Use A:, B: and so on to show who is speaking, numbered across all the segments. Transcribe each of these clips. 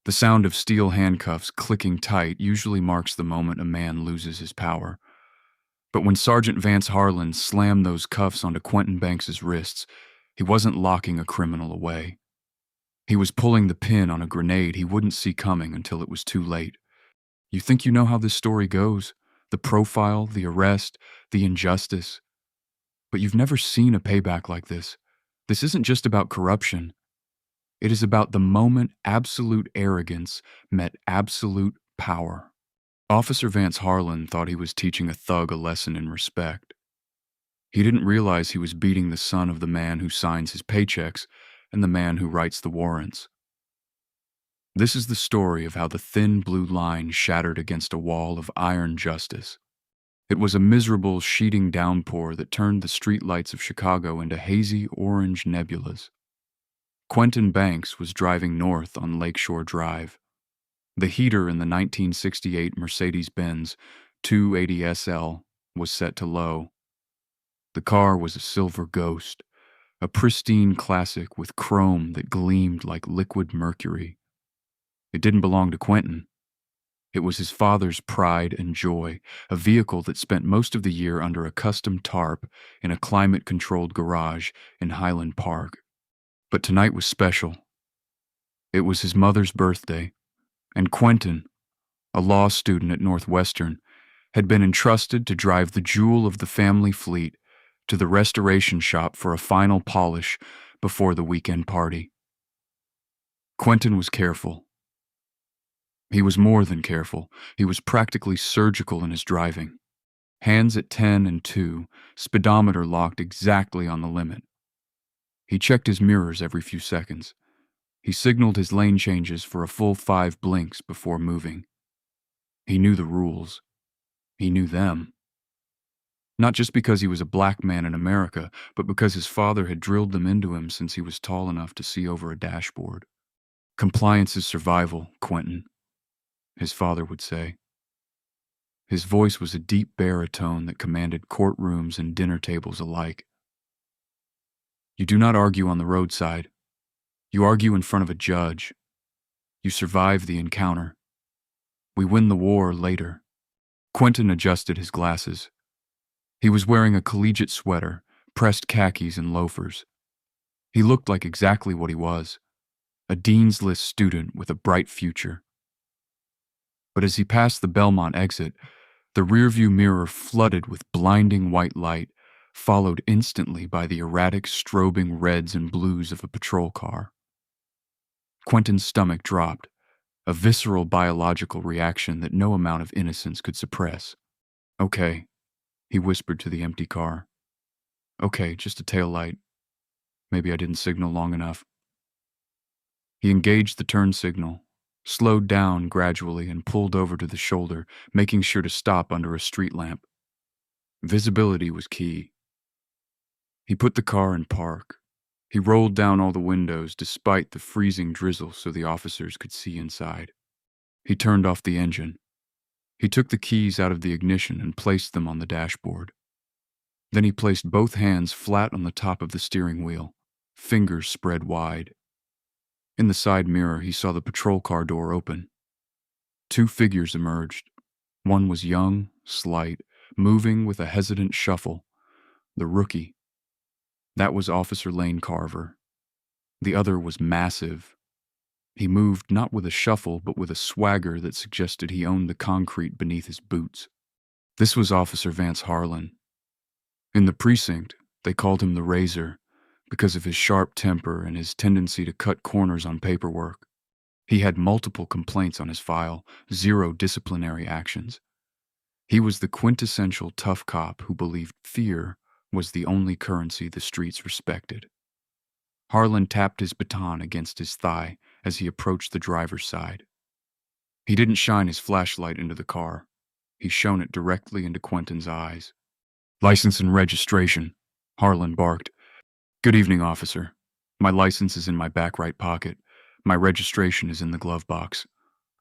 A: The sound of steel handcuffs clicking tight usually marks the moment a man loses his power. But when Sergeant Vance Harlan slammed those cuffs onto Quentin Banks's wrists, he wasn't locking a criminal away. He was pulling the pin on a grenade he wouldn't see coming until it was too late. You think you know how this story goes? The profile, the arrest, the injustice. But you've never seen a payback like this. This isn't just about corruption. It is about the moment absolute arrogance met absolute power. Officer Vance Harlan thought he was teaching a thug a lesson in respect. He didn't realize he was beating the son of the man who signs his paychecks and the man who writes the warrants. This is the story of how the thin blue line shattered against a wall of iron justice. It was a miserable, sheeting downpour that turned the streetlights of Chicago into hazy orange nebulas. Quentin Banks was driving north on Lakeshore Drive. The heater in the 1968 Mercedes-Benz 280SL was set to low. The car was a silver ghost, a pristine classic with chrome that gleamed like liquid mercury. It didn't belong to Quentin. It was his father's pride and joy, a vehicle that spent most of the year under a custom tarp in a climate-controlled garage in Highland Park. But tonight was special. It was his mother's birthday, and Quentin, a law student at Northwestern, had been entrusted to drive the jewel of the family fleet to the restoration shop for a final polish before the weekend party. Quentin was careful. He was more than careful. He was practically surgical in his driving. Hands at 10 and 2, speedometer locked exactly on the limit. He checked his mirrors every few seconds. He signaled his lane changes for a full 5 blinks before moving. He knew the rules. He knew them. Not just because he was a black man in America, but because his father had drilled them into him since he was tall enough to see over a dashboard. Compliance is survival, Quentin, his father would say. His voice was a deep baritone that commanded courtrooms and dinner tables alike. You do not argue on the roadside. You argue in front of a judge. You survive the encounter. We win the war later. Quentin adjusted his glasses. He was wearing a collegiate sweater, pressed khakis and loafers. He looked like exactly what he was, a Dean's List student with a bright future. But as he passed the Belmont exit, the rearview mirror flooded with blinding white light, followed instantly by the erratic strobing reds and blues of a patrol car. Quentin's stomach dropped, a visceral biological reaction that no amount of innocence could suppress. Okay, he whispered to the empty car. Okay, just a tail light. Maybe I didn't signal long enough. He engaged the turn signal, slowed down gradually and pulled over to the shoulder, making sure to stop under a street lamp. Visibility was key. He put the car in park. He rolled down all the windows despite the freezing drizzle so the officers could see inside. He turned off the engine. He took the keys out of the ignition and placed them on the dashboard. Then he placed both hands flat on the top of the steering wheel, fingers spread wide. In the side mirror, he saw the patrol car door open. 2 figures emerged. One was young, slight, moving with a hesitant shuffle. The rookie. That was Officer Lane Carver. The other was massive. He moved not with a shuffle, but with a swagger that suggested he owned the concrete beneath his boots. This was Officer Vance Harlan. In the precinct, they called him the Razor because of his sharp temper and his tendency to cut corners on paperwork. He had multiple complaints on his file, 0 disciplinary actions. He was the quintessential tough cop who believed fear was the only currency the streets respected. Harlan tapped his baton against his thigh as he approached the driver's side. He didn't shine his flashlight into the car. He shone it directly into Quentin's eyes. "License and registration," Harlan barked. "Good evening, officer. My license is in my back right pocket. My registration is in the glove box.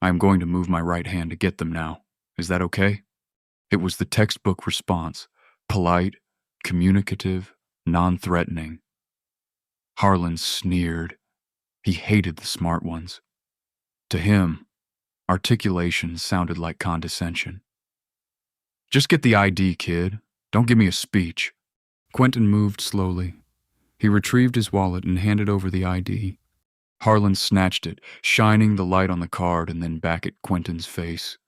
A: I am going to move my right hand to get them now. Is that okay?" It was the textbook response, polite, communicative, non-threatening. Harlan sneered. He hated the smart ones. To him, articulation sounded like condescension. Just get the ID, kid. Don't give me a speech. Quentin moved slowly. He retrieved his wallet and handed over the ID. Harlan snatched it, shining the light on the card and then back at Quentin's face.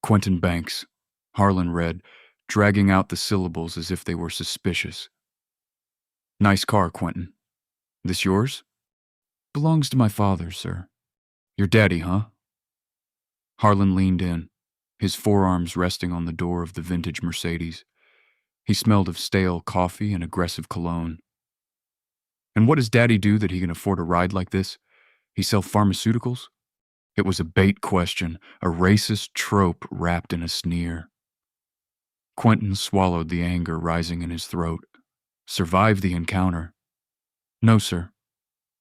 A: Quentin Banks, Harlan read, dragging out the syllables as if they were suspicious. Nice car, Quentin. This yours? Belongs to my father, sir. Your daddy, huh? Harlan leaned in, his forearms resting on the door of the vintage Mercedes. He smelled of stale coffee and aggressive cologne. And what does Daddy do that he can afford a ride like this? He sell pharmaceuticals? It was a bait question, a racist trope wrapped in a sneer. Quentin swallowed the anger rising in his throat. Survived the encounter. No, sir.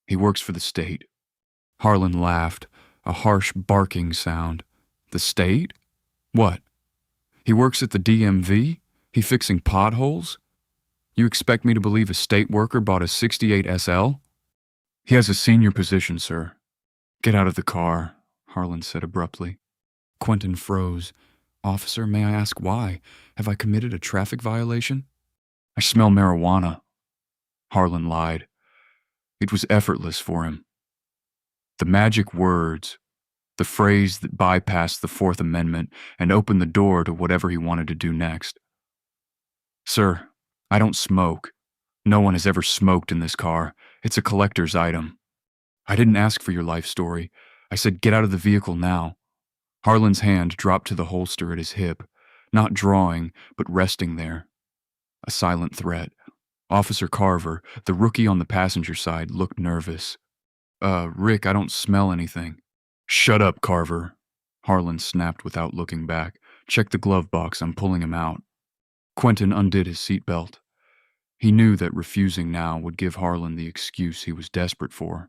A: He works for the state. Harlan laughed, a harsh barking sound. The state? What? He works at the DMV? He fixing potholes? You expect me to believe a state worker bought a 68 SL? He has a senior position, sir. Get out of the car, Harlan said abruptly. Quentin froze. Officer, may I ask why? Have I committed a traffic violation? I smell marijuana. Harlan lied. It was effortless for him. The magic words, the phrase that bypassed the Fourth Amendment and opened the door to whatever he wanted to do next. Sir, I don't smoke. No one has ever smoked in this car. It's a collector's item. I didn't ask for your life story. I said get out of the vehicle now. Harlan's hand dropped to the holster at his hip, not drawing, but resting there. A silent threat. Officer Carver, the rookie on the passenger side, looked nervous. Rick, I don't smell anything. Shut up, Carver. Harlan snapped without looking back. Check the glove box, I'm pulling him out. Quentin undid his seatbelt. He knew that refusing now would give Harlan the excuse he was desperate for.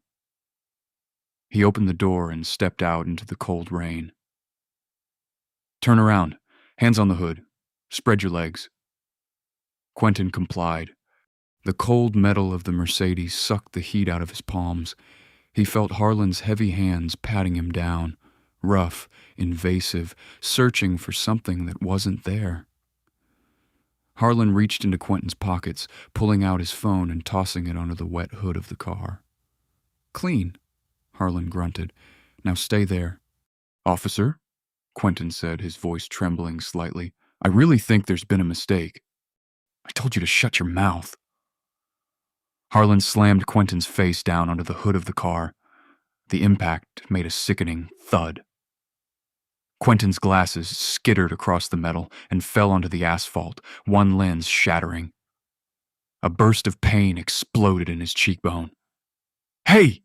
A: He opened the door and stepped out into the cold rain. Turn around. Hands on the hood. Spread your legs. Quentin complied. The cold metal of the Mercedes sucked the heat out of his palms. He felt Harlan's heavy hands patting him down, rough, invasive, searching for something that wasn't there. Harlan reached into Quentin's pockets, pulling out his phone and tossing it under the wet hood of the car. Clean, Harlan grunted. Now stay there. Officer, Quentin said, his voice trembling slightly. I really think there's been a mistake. I told you to shut your mouth. Harlan slammed Quentin's face down onto the hood of the car. The impact made a sickening thud. Quentin's glasses skittered across the metal and fell onto the asphalt, one lens shattering. A burst of pain exploded in his cheekbone. Hey!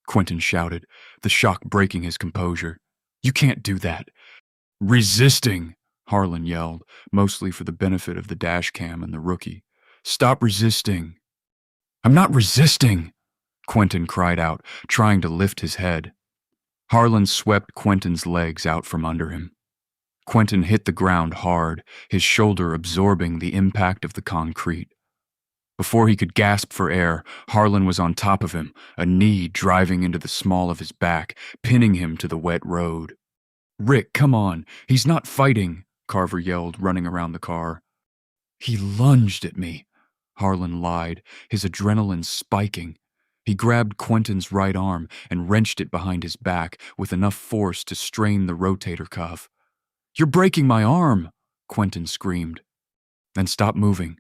A: Quentin shouted, the shock breaking his composure. You can't do that. Resisting, Harlan yelled, mostly for the benefit of the dash cam and the rookie. Stop resisting. I'm not resisting, Quentin cried out, trying to lift his head. Harlan swept Quentin's legs out from under him. Quentin hit the ground hard, his shoulder absorbing the impact of the concrete. Before he could gasp for air, Harlan was on top of him, a knee driving into the small of his back, pinning him to the wet road. Rick, come on, he's not fighting, Carver yelled, running around the car. He lunged at me, Harlan lied, his adrenaline spiking. He grabbed Quentin's right arm and wrenched it behind his back with enough force to strain the rotator cuff. You're breaking my arm, Quentin screamed. Then stop moving.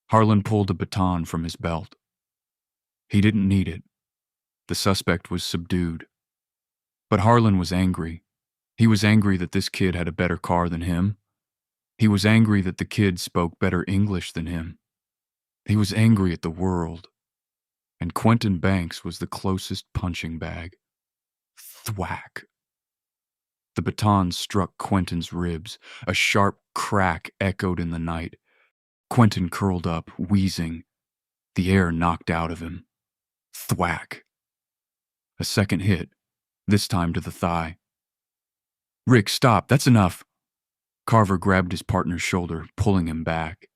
A: Harlan pulled a baton from his belt. He didn't need it. The suspect was subdued. But Harlan was angry. He was angry that this kid had a better car than him. He was angry that the kid spoke better English than him. He was angry at the world. And Quentin Banks was the closest punching bag. Thwack. The baton struck Quentin's ribs. A sharp crack echoed in the night. Quentin curled up, wheezing. The air knocked out of him. Thwack. A second hit, this time to the thigh. Rick, stop, that's enough. Carver grabbed his partner's shoulder, pulling him back.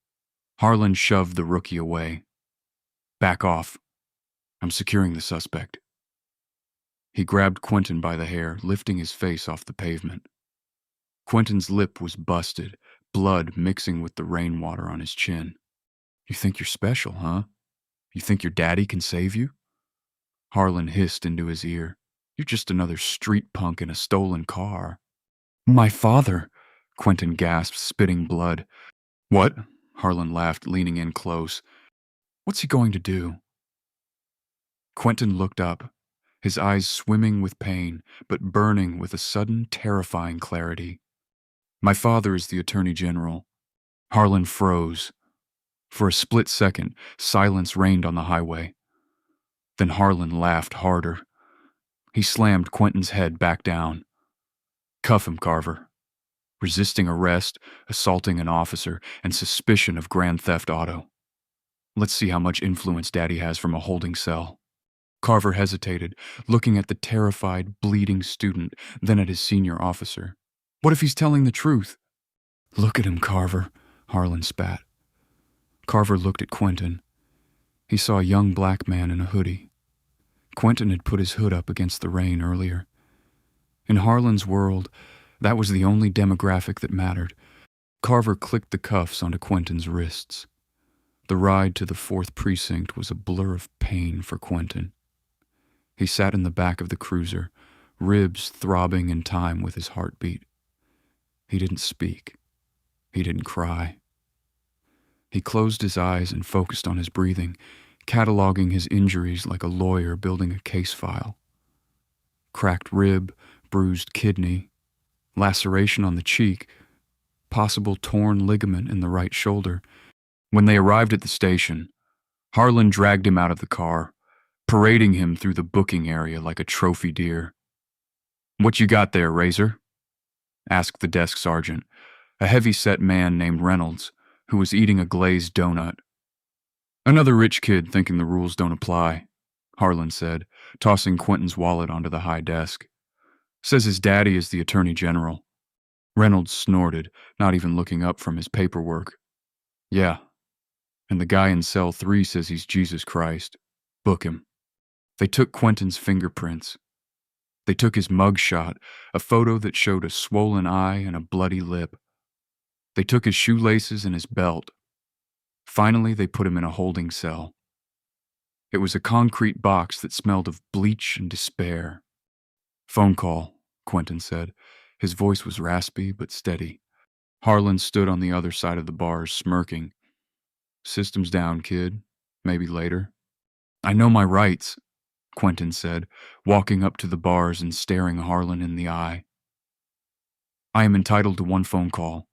A: Harlan shoved the rookie away. Back off. I'm securing the suspect. He grabbed Quentin by the hair, lifting his face off the pavement. Quentin's lip was busted, blood mixing with the rainwater on his chin. "You think you're special, huh? You think your daddy can save you?" Harlan hissed into his ear. "You're just another street punk in a stolen car." "My father," Quentin gasped, spitting blood. "What?" Harlan laughed, leaning in close. "What's he going to do?" Quentin looked up, his eyes swimming with pain, but burning with a sudden, terrifying clarity. "My father is the Attorney General." Harlan froze. For a split second, silence reigned on the highway. Then Harlan laughed harder. He slammed Quentin's head back down. "Cuff him, Carver. Resisting arrest, assaulting an officer, and suspicion of grand theft auto. Let's see how much influence Daddy has from a holding cell." Carver hesitated, looking at the terrified, bleeding student, then at his senior officer. "What if he's telling the truth?" "Look at him, Carver," Harlan spat. Carver looked at Quentin. He saw a young black man in a hoodie. Quentin had put his hood up against the rain earlier. In Harlan's world, that was the only demographic that mattered. Carver clicked the cuffs onto Quentin's wrists. The ride to the 4th precinct was a blur of pain for Quentin. He sat in the back of the cruiser, ribs throbbing in time with his heartbeat. He didn't speak. He didn't cry. He closed his eyes and focused on his breathing, cataloging his injuries like a lawyer building a case file. Cracked rib, bruised kidney, laceration on the cheek, possible torn ligament in the right shoulder. When they arrived at the station, Harlan dragged him out of the car, parading him through the booking area like a trophy deer. "What you got there, Razor?" asked the desk sergeant, a heavy-set man named Reynolds, who was eating a glazed donut. "Another rich kid thinking the rules don't apply," Harlan said, tossing Quentin's wallet onto the high desk. "Says his daddy is the Attorney General." Reynolds snorted, not even looking up from his paperwork. "Yeah, and the guy in cell 3 says he's Jesus Christ. Book him." They took Quentin's fingerprints. They took his mug shot, a photo that showed a swollen eye and a bloody lip. They took his shoelaces and his belt. Finally, they put him in a holding cell. It was a concrete box that smelled of bleach and despair. "Phone call," Quentin said. His voice was raspy but steady. Harlan stood on the other side of the bars, smirking. "System's down, kid. Maybe later." "I know my rights," Quentin said, walking up to the bars and staring Harlan in the eye. "I am entitled to one phone call.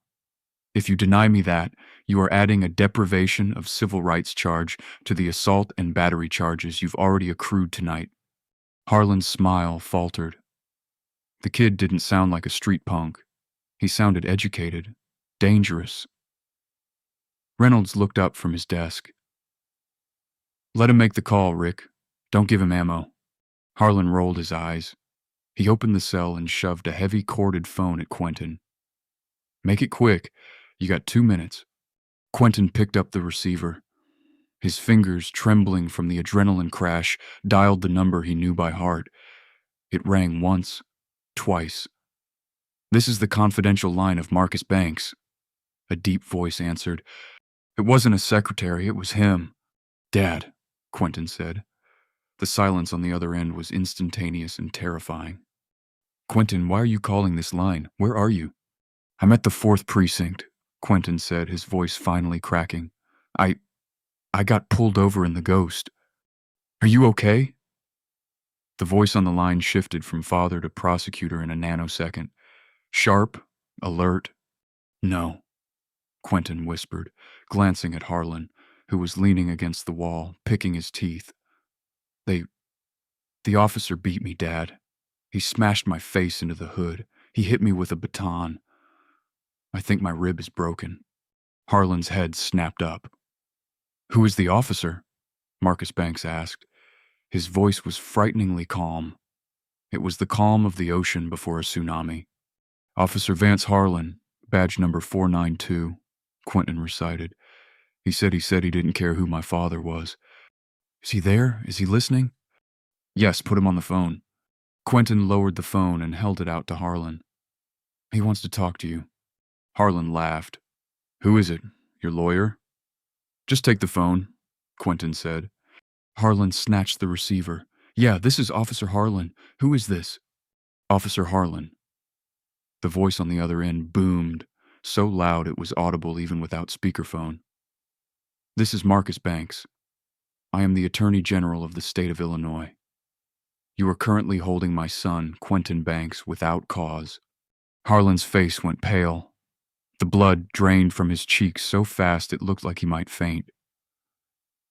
A: If you deny me that, you are adding a deprivation of civil rights charge to the assault and battery charges you've already accrued tonight." Harlan's smile faltered. The kid didn't sound like a street punk. He sounded educated, dangerous. Reynolds looked up from his desk. "Let him make the call, Rick. Don't give him ammo." Harlan rolled his eyes. He opened the cell and shoved a heavy corded phone at Quentin. "Make it quick. You got 2 minutes." Quentin picked up the receiver. His fingers, trembling from the adrenaline crash, dialed the number he knew by heart. It rang once, twice. "This is the confidential line of Marcus Banks," a deep voice answered. It wasn't a secretary, it was him. "Dad," Quentin said. The silence on the other end was instantaneous and terrifying. "Quentin, why are you calling this line? Where are you?" "I'm at the 4th precinct," Quentin said, his voice finally cracking. I got pulled over in the Ghost." "Are you okay?" The voice on the line shifted from father to prosecutor in a nanosecond. Sharp, alert. "No," Quentin whispered, glancing at Harlan, who was leaning against the wall, picking his teeth. The officer beat me, Dad. He smashed my face into the hood. He hit me with a baton. I think my rib is broken." Harlan's head snapped up. "Who is the officer?" Marcus Banks asked. His voice was frighteningly calm. It was the calm of the ocean before a tsunami. "Officer Vance Harlan, badge number 492, Quentin recited. He said he didn't care who my father was." "Is he there? Is he listening?" "Yes, put him on the phone." Quentin lowered the phone and held it out to Harlan. "He wants to talk to you." Harlan laughed. "Who is it? Your lawyer?" "Just take the phone," Quentin said. Harlan snatched the receiver. "Yeah, this is Officer Harlan. Who is this?" "Officer Harlan." The voice on the other end boomed, so loud it was audible even without speakerphone. "This is Marcus Banks. I am the Attorney General of the state of Illinois. You are currently holding my son, Quentin Banks, without cause." Harlan's face went pale. The blood drained from his cheeks so fast it looked like he might faint.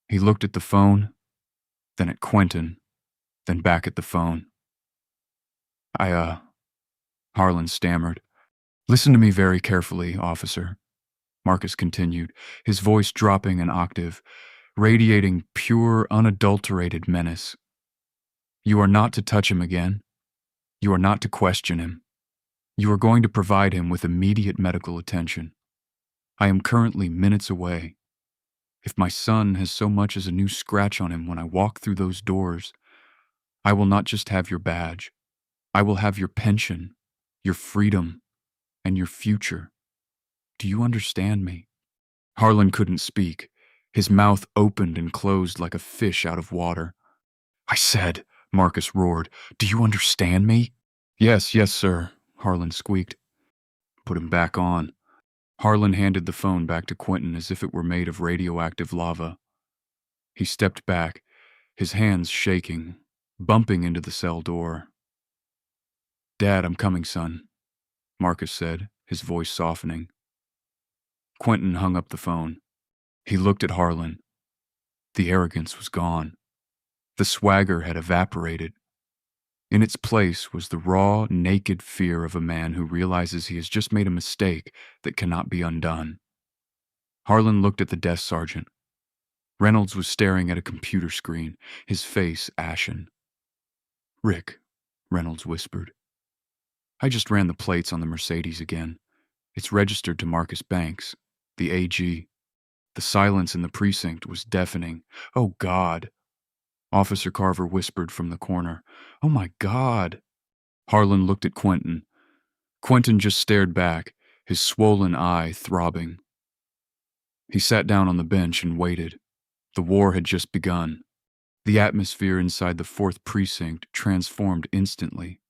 A: He looked at the phone, then at Quentin, then back at the phone. Harlan stammered. "Listen to me very carefully, officer," Marcus continued, his voice dropping an octave, radiating pure, unadulterated menace. "You are not to touch him again. You are not to question him. You are going to provide him with immediate medical attention. I am currently minutes away. If my son has so much as a new scratch on him when I walk through those doors, I will not just have your badge. I will have your pension, your freedom, and your future. Do you understand me?" Harlan couldn't speak. His mouth opened and closed like a fish out of water. "I said," Marcus roared, "do you understand me?" Yes, sir," Harlan squeaked. "Put him back on." Harlan handed the phone back to Quentin as if it were made of radioactive lava. He stepped back, his hands shaking, bumping into the cell door. "Dad, I'm coming, son," Marcus said, his voice softening. Quentin hung up the phone. He looked at Harlan. The arrogance was gone. The swagger had evaporated. In its place was the raw, naked fear of a man who realizes he has just made a mistake that cannot be undone. Harlan looked at the desk sergeant. Reynolds was staring at a computer screen, his face ashen. "Rick," Reynolds whispered. "I just ran the plates on the Mercedes again. It's registered to Marcus Banks, the AG. The silence in the precinct was deafening. Oh, God." Officer Carver whispered from the corner. "Oh, my God." Harlan looked at Quentin. Quentin just stared back, his swollen eye throbbing. He sat down on the bench and waited. The war had just begun. The atmosphere inside the 4th Precinct transformed instantly.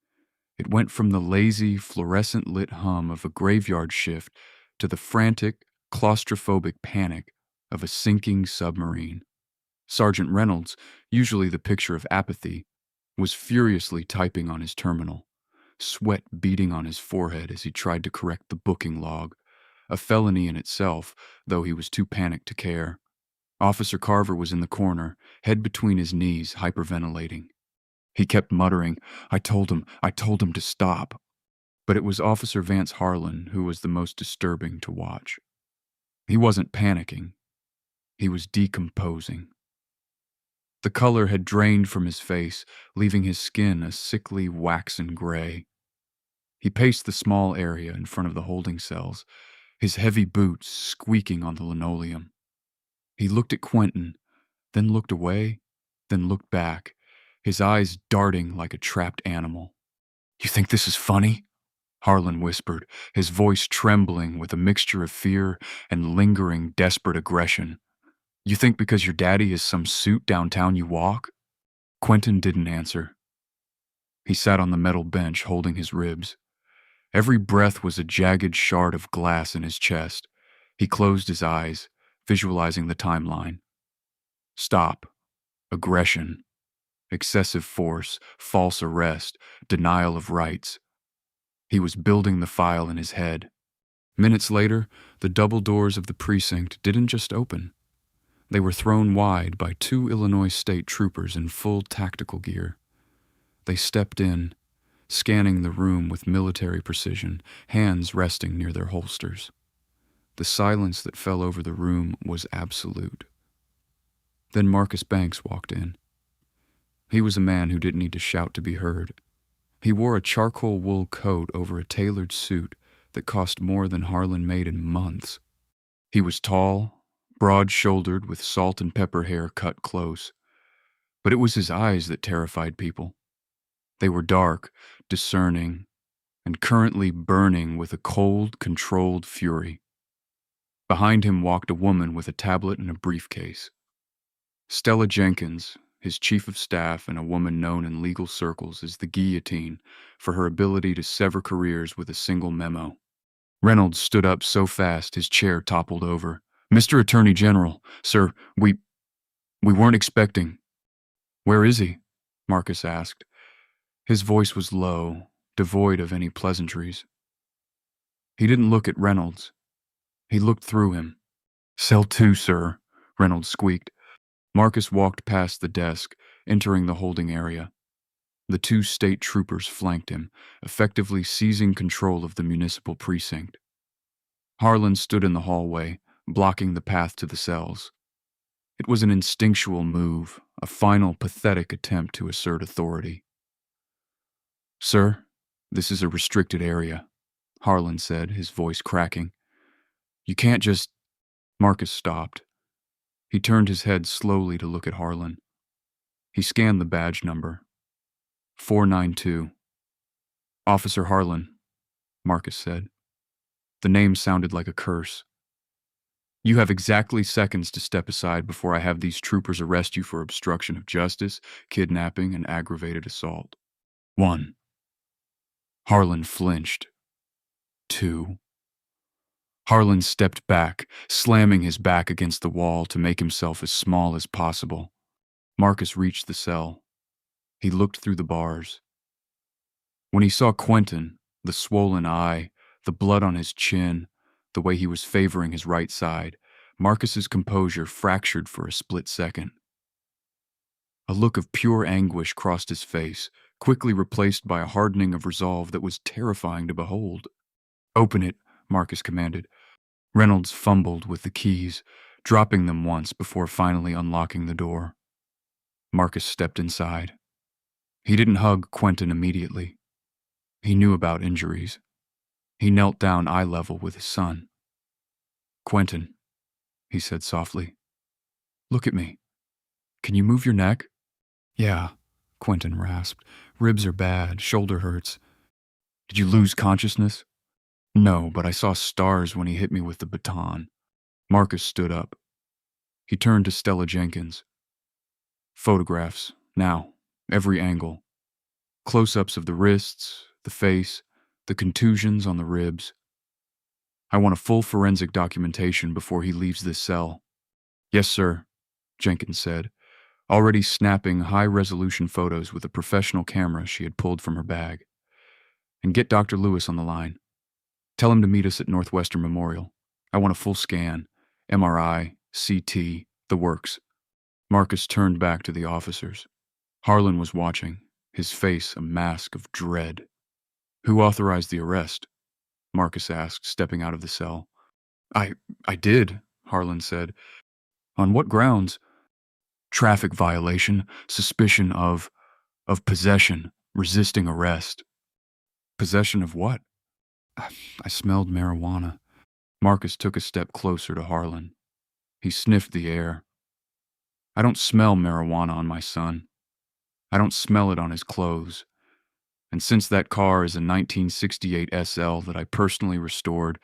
A: It went from the lazy, fluorescent-lit hum of a graveyard shift to the frantic, claustrophobic panic of a sinking submarine. Sergeant Reynolds, usually the picture of apathy, was furiously typing on his terminal, sweat beading on his forehead as he tried to correct the booking log, a felony in itself, though he was too panicked to care. Officer Carver was in the corner, head between his knees, hyperventilating. He kept muttering, I told him to stop." But it was Officer Vance Harlan who was the most disturbing to watch. He wasn't panicking. He was decomposing. The color had drained from his face, leaving his skin a sickly waxen gray. He paced the small area in front of the holding cells, his heavy boots squeaking on the linoleum. He looked at Quentin, then looked away, then looked back, his eyes darting like a trapped animal. "You think this is funny?" Harlan whispered, his voice trembling with a mixture of fear and lingering, desperate aggression. "You think because your daddy is some suit downtown you walk?" Quentin didn't answer. He sat on the metal bench holding his ribs. Every breath was a jagged shard of glass in his chest. He closed his eyes, visualizing the timeline. Stop. Aggression. Excessive force. False arrest. Denial of rights. He was building the file in his head. Minutes later, the double doors of the precinct didn't just open. They were thrown wide by 2 Illinois state troopers in full tactical gear. They stepped in, scanning the room with military precision, hands resting near their holsters. The silence that fell over the room was absolute. Then Marcus Banks walked in. He was a man who didn't need to shout to be heard. He wore a charcoal wool coat over a tailored suit that cost more than Harlan made in months. He was tall, broad-shouldered with salt and pepper hair cut close. But it was his eyes that terrified people. They were dark, discerning, and currently burning with a cold, controlled fury. Behind him walked a woman with a tablet and a briefcase. Stella Jenkins, his chief of staff and a woman known in legal circles as the Guillotine for her ability to sever careers with a single memo. Reynolds stood up so fast his chair toppled over. "Mr. Attorney General, sir, we weren't expecting." "Where is he?" Marcus asked. His voice was low, devoid of any pleasantries. He didn't look at Reynolds. He looked through him. "Cell 2, sir," Reynolds squeaked. Marcus walked past the desk, entering the holding area. The two state troopers flanked him, effectively seizing control of the municipal precinct. Harlan stood in the hallway, blocking the path to the cells. It was an instinctual move, a final pathetic attempt to assert authority. "Sir, this is a restricted area," Harlan said, his voice cracking. "You can't just—" Marcus stopped. He turned his head slowly to look at Harlan. He scanned the badge number. 492. "Officer Harlan," Marcus said. The name sounded like a curse. "You have exactly seconds to step aside before I have these troopers arrest you for obstruction of justice, kidnapping, and aggravated assault. 1. Harlan flinched. 2. Harlan stepped back, slamming his back against the wall to make himself as small as possible. Marcus reached the cell. He looked through the bars. When he saw Quentin, the swollen eye, the blood on his chin, the way he was favoring his right side, Marcus's composure fractured for a split second. A look of pure anguish crossed his face, quickly replaced by a hardening of resolve that was terrifying to behold. "Open it," Marcus commanded. Reynolds fumbled with the keys, dropping them once before finally unlocking the door. Marcus stepped inside. He didn't hug Quentin immediately. He knew about injuries. He knelt down eye level with his son. "Quentin," he said softly, "look at me. Can you move your neck?" "Yeah," Quentin rasped. "Ribs are bad, shoulder hurts." "Did you lose consciousness?" "No, but I saw stars when he hit me with the baton." Marcus stood up. He turned to Stella Jenkins. "Photographs, now, every angle. Close-ups of the wrists, the face, the contusions on the ribs. I want a full forensic documentation before he leaves this cell." "Yes, sir," Jenkins said, already snapping high-resolution photos with a professional camera she had pulled from her bag. "And get Dr. Lewis on the line. Tell him to meet us at Northwestern Memorial. I want a full scan, MRI, CT, the works." Marcus turned back to the officers. Harlan was watching, his face a mask of dread. "Who authorized the arrest?" Marcus asked, stepping out of the cell. I did," Harlan said. "On what grounds?" "Traffic violation, suspicion of possession, resisting arrest." "Possession of what?" I smelled marijuana." Marcus took a step closer to Harlan. He sniffed the air. "I don't smell marijuana on my son. I don't smell it on his clothes. And since that car is a 1968 SL that I personally restored,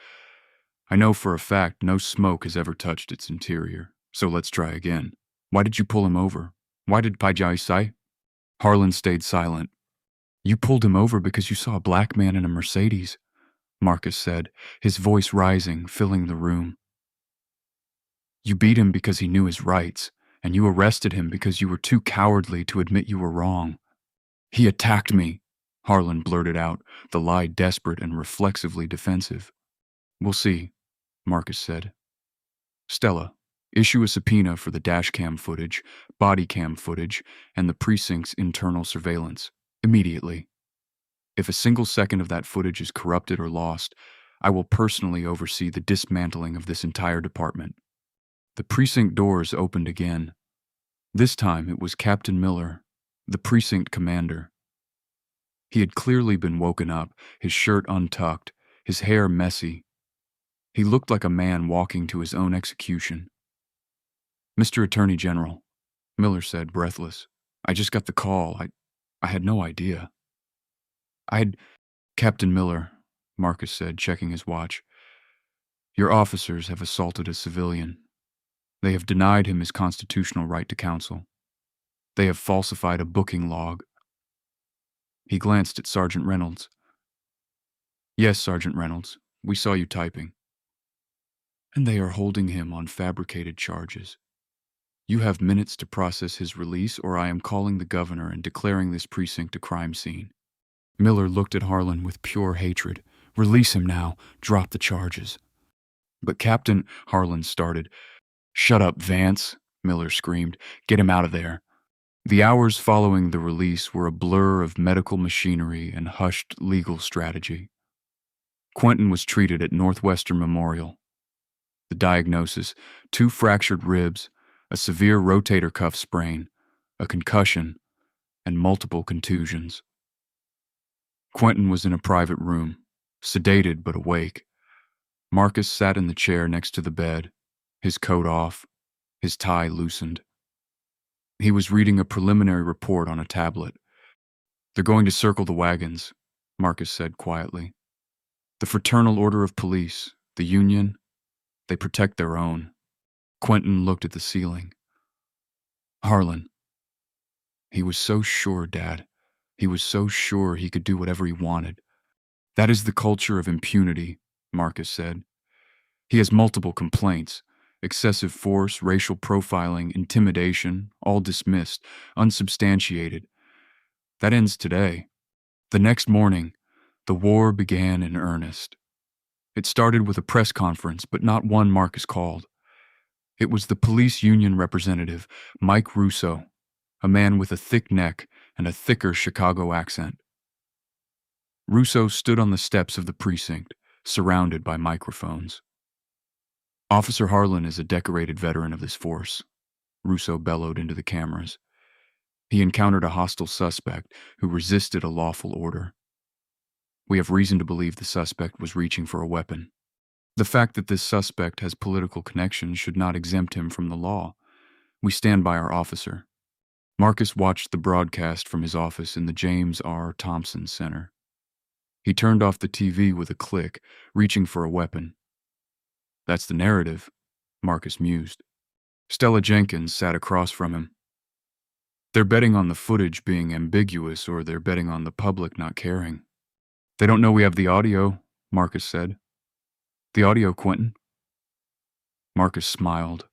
A: I know for a fact no smoke has ever touched its interior. So let's try again. Why did you pull him over? Why did Pajai say?" Harlan stayed silent. "You pulled him over because you saw a black man in a Mercedes," Marcus said, his voice rising, filling the room. "You beat him because he knew his rights, and you arrested him because you were too cowardly to admit you were wrong." "He attacked me," Harlan blurted out, the lie desperate and reflexively defensive. "We'll see," Marcus said. "Stella, issue a subpoena for the dashcam footage, body cam footage, and the precinct's internal surveillance, immediately. If a single second of that footage is corrupted or lost, I will personally oversee the dismantling of this entire department." The precinct doors opened again. This time it was Captain Miller, the precinct commander. He had clearly been woken up, his shirt untucked, his hair messy. He looked like a man walking to his own execution. "Mr. Attorney General," Miller said, breathless. "I just got the call. I had no idea." I'd... Captain Miller, Marcus said, checking his watch. Your officers have assaulted a civilian. They have denied him his constitutional right to counsel. They have falsified a booking log. He glanced at Sergeant Reynolds. Yes, Sergeant Reynolds, we saw you typing. And they are holding him on fabricated charges. You have minutes to process his release, or I am calling the governor and declaring this precinct a crime scene. Miller looked at Harlan with pure hatred. Release him now. Drop the charges. But Captain, Harlan started. Shut up, Vance, Miller screamed. Get him out of there. The hours following the release were a blur of medical machinery and hushed legal strategy. Quentin was treated at Northwestern Memorial. The diagnosis: 2 fractured ribs, a severe rotator cuff sprain, a concussion, and multiple contusions. Quentin was in a private room, sedated but awake. Marcus sat in the chair next to the bed, his coat off, his tie loosened. He was reading a preliminary report on a tablet. They're going to circle the wagons, Marcus said quietly. The Fraternal Order of Police, the Union, they protect their own. Quentin looked at the ceiling. Harlan. He was so sure, Dad. He was so sure he could do whatever he wanted. That is the culture of impunity, Marcus said. He has multiple complaints: excessive force, racial profiling, intimidation, all dismissed, unsubstantiated. That ends today. The next morning, the war began in earnest. It started with a press conference, but not one Marcus called. It was the police union representative, Mike Russo, a man with a thick neck and a thicker Chicago accent. Russo stood on the steps of the precinct, surrounded by microphones. Officer Harlan is a decorated veteran of this force, Russo bellowed into the cameras. He encountered a hostile suspect who resisted a lawful order. We have reason to believe the suspect was reaching for a weapon. The fact that this suspect has political connections should not exempt him from the law. We stand by our officer. Marcus watched the broadcast from his office in the James R. Thompson Center. He turned off the TV with a click, reaching for a weapon. That's the narrative, Marcus mused. Stella Jenkins sat across from him. They're betting on the footage being ambiguous, or they're betting on the public not caring. They don't know we have the audio, Marcus said. The audio, Quentin? Marcus smiled,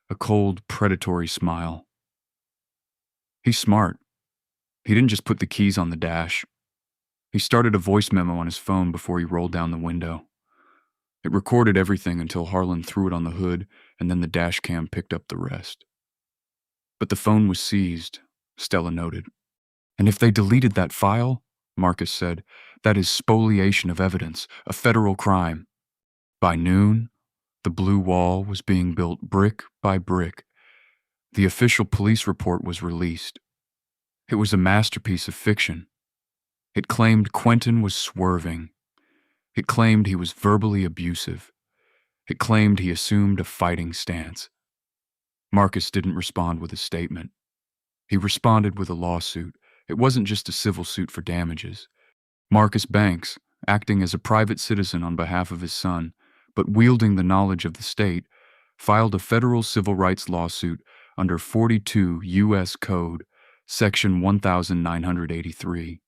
A: a cold, predatory smile. He's smart. He didn't just put the keys on the dash. He started a voice memo on his phone before he rolled down the window. It recorded everything until Harlan threw it on the hood, and then the dash cam picked up the rest. But the phone was seized, Stella noted. And if they deleted that file, Marcus said, that is spoliation of evidence, a federal crime. By noon, the blue wall was being built brick by brick. The official police report was released. It was a masterpiece of fiction. It claimed Quentin was swerving. It claimed he was verbally abusive. It claimed he assumed a fighting stance. Marcus didn't respond with a statement. He responded with a lawsuit. It wasn't just a civil suit for damages. Marcus Banks, acting as a private citizen on behalf of his son, but wielding the knowledge of the state, filed a federal civil rights lawsuit under 42 U.S. Code, Section 1983.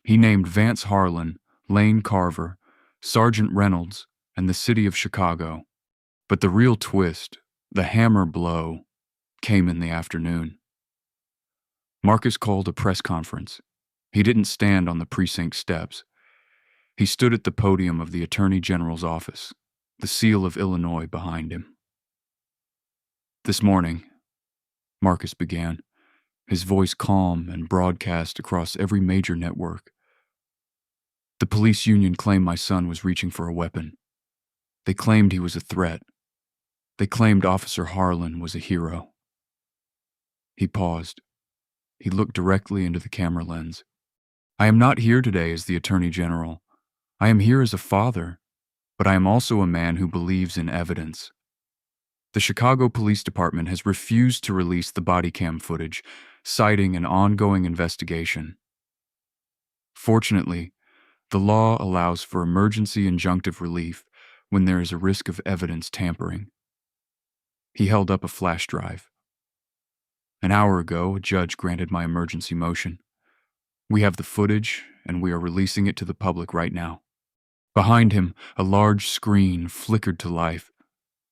A: He named Vance Harlan, Lane Carver, Sergeant Reynolds, and the city of Chicago. But the real twist, the hammer blow, came in the afternoon. Marcus called a press conference. He didn't stand on the precinct steps. He stood at the podium of the Attorney General's office, the seal of Illinois behind him. This morning, Marcus began, his voice calm and broadcast across every major network. The police union claimed my son was reaching for a weapon. They claimed he was a threat. They claimed Officer Harlan was a hero. He paused. He looked directly into the camera lens. I am not here today as the Attorney General. I am here as a father, but I am also a man who believes in evidence. The Chicago Police Department has refused to release the body cam footage, citing an ongoing investigation. Fortunately, the law allows for emergency injunctive relief when there is a risk of evidence tampering. He held up a flash drive. An hour ago, a judge granted my emergency motion. We have the footage, and we are releasing it to the public right now. Behind him, a large screen flickered to life.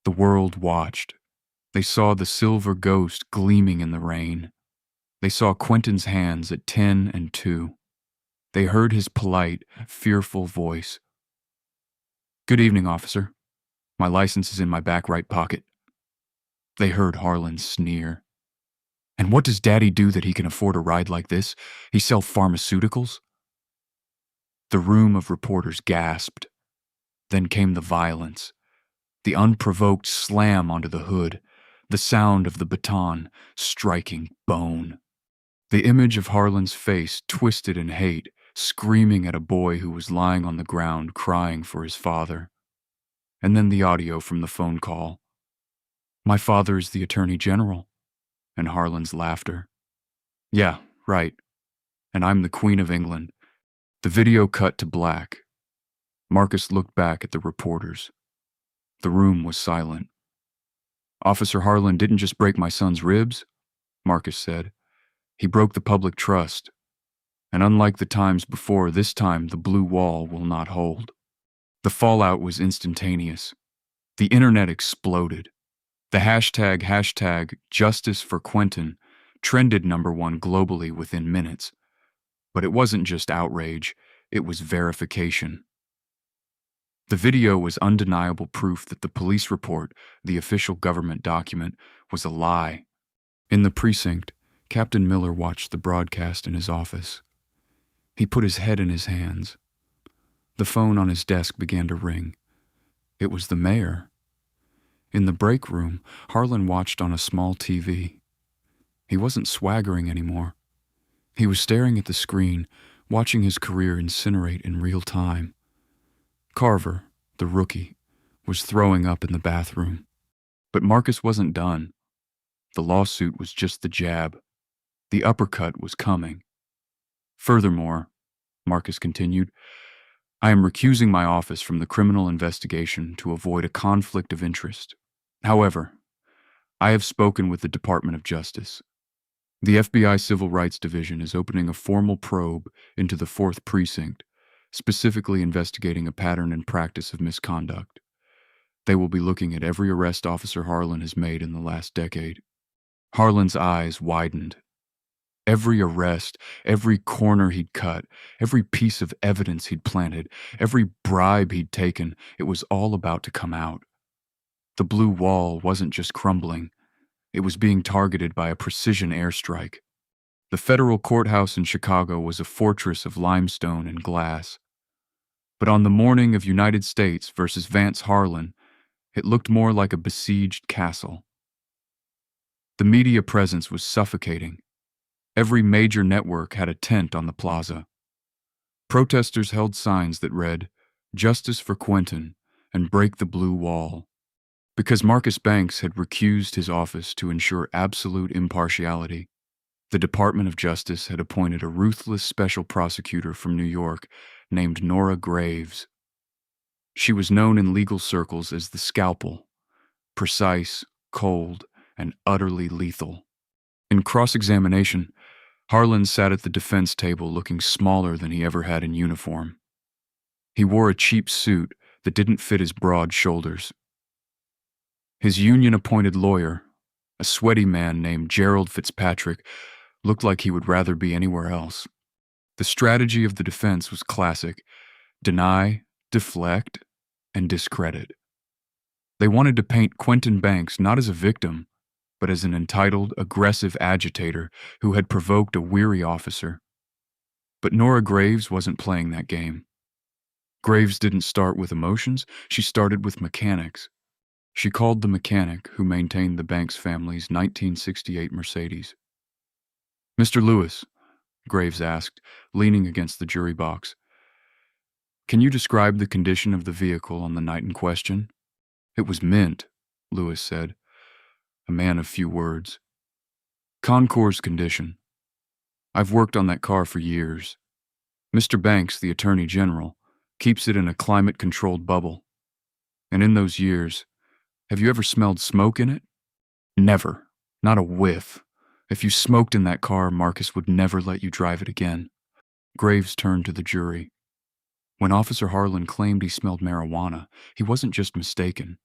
A: The world watched. They saw the silver ghost gleaming in the rain. They saw Quentin's hands at 10 and 2. They heard his polite, fearful voice. "Good evening, officer. My license is in my back right pocket." They heard Harlan sneer. "And what does Daddy do that he can afford a ride like this? He sell pharmaceuticals?" The room of reporters gasped. Then came the violence. The unprovoked slam onto the hood, the sound of the baton striking bone. The image of Harlan's face twisted in hate, screaming at a boy who was lying on the ground crying for his father. And then the audio from the phone call. "My father is the Attorney General," and Harlan's laughter. "Yeah, right. And I'm the Queen of England." The video cut to black. Marcus looked back at the reporters. The room was silent. "Officer Harlan didn't just break my son's ribs," Marcus said. "He broke the public trust. And unlike the times before, this time the blue wall will not hold." The fallout was instantaneous. The internet exploded. The hashtag Justice for Quentin trended #1 globally within minutes. But it wasn't just outrage, it was verification. The video was undeniable proof that the police report, the official government document, was a lie. In the precinct, Captain Miller watched the broadcast in his office. He put his head in his hands. The phone on his desk began to ring. It was the mayor. In the break room, Harlan watched on a small TV. He wasn't swaggering anymore. He was staring at the screen, watching his career incinerate in real time. Carver, the rookie, was throwing up in the bathroom. But Marcus wasn't done. The lawsuit was just the jab. The uppercut was coming. "Furthermore," Marcus continued, "I am recusing my office from the criminal investigation to avoid a conflict of interest. However, I have spoken with the Department of Justice. The FBI Civil Rights Division is opening a formal probe into the 4th Precinct, specifically investigating a pattern and practice of misconduct. They will be looking at every arrest Officer Harlan has made in the last decade." Harlan's eyes widened. Every arrest, every corner he'd cut, every piece of evidence he'd planted, every bribe he'd taken, it was all about to come out. The blue wall wasn't just crumbling. It was being targeted by a precision airstrike. The federal courthouse in Chicago was a fortress of limestone and glass. But on the morning of United States versus Vance Harlan, it looked more like a besieged castle. The media presence was suffocating. Every major network had a tent on the plaza. Protesters held signs that read, "Justice for Quentin," and "Break the Blue Wall." Because Marcus Banks had recused his office to ensure absolute impartiality, the Department of Justice had appointed a ruthless special prosecutor from New York named Nora Graves. She was known in legal circles as the Scalpel, precise, cold, and utterly lethal. In cross-examination, Harlan sat at the defense table looking smaller than he ever had in uniform. He wore a cheap suit that didn't fit his broad shoulders. His union-appointed lawyer, a sweaty man named Gerald Fitzpatrick, looked like he would rather be anywhere else. The strategy of the defense was classic: deny, deflect, and discredit. They wanted to paint Quentin Banks not as a victim, but as an entitled, aggressive agitator who had provoked a weary officer. But Nora Graves wasn't playing that game. Graves didn't start with emotions, she started with mechanics. She called the mechanic who maintained the Banks family's 1968 Mercedes. "Mr. Lewis," Graves asked, leaning against the jury box, "can you describe the condition of the vehicle on the night in question?" "It was mint," Lewis said, a man of few words. "Concours condition. I've worked on that car for years. Mr. Banks, the Attorney General, keeps it in a climate-controlled bubble. And in those years, have you ever smelled smoke in it? Never. Not a whiff. If you smoked in that car, Marcus would never let you drive it again. Graves turned to the jury. When Officer Harlan claimed he smelled marijuana, he wasn't just mistaken.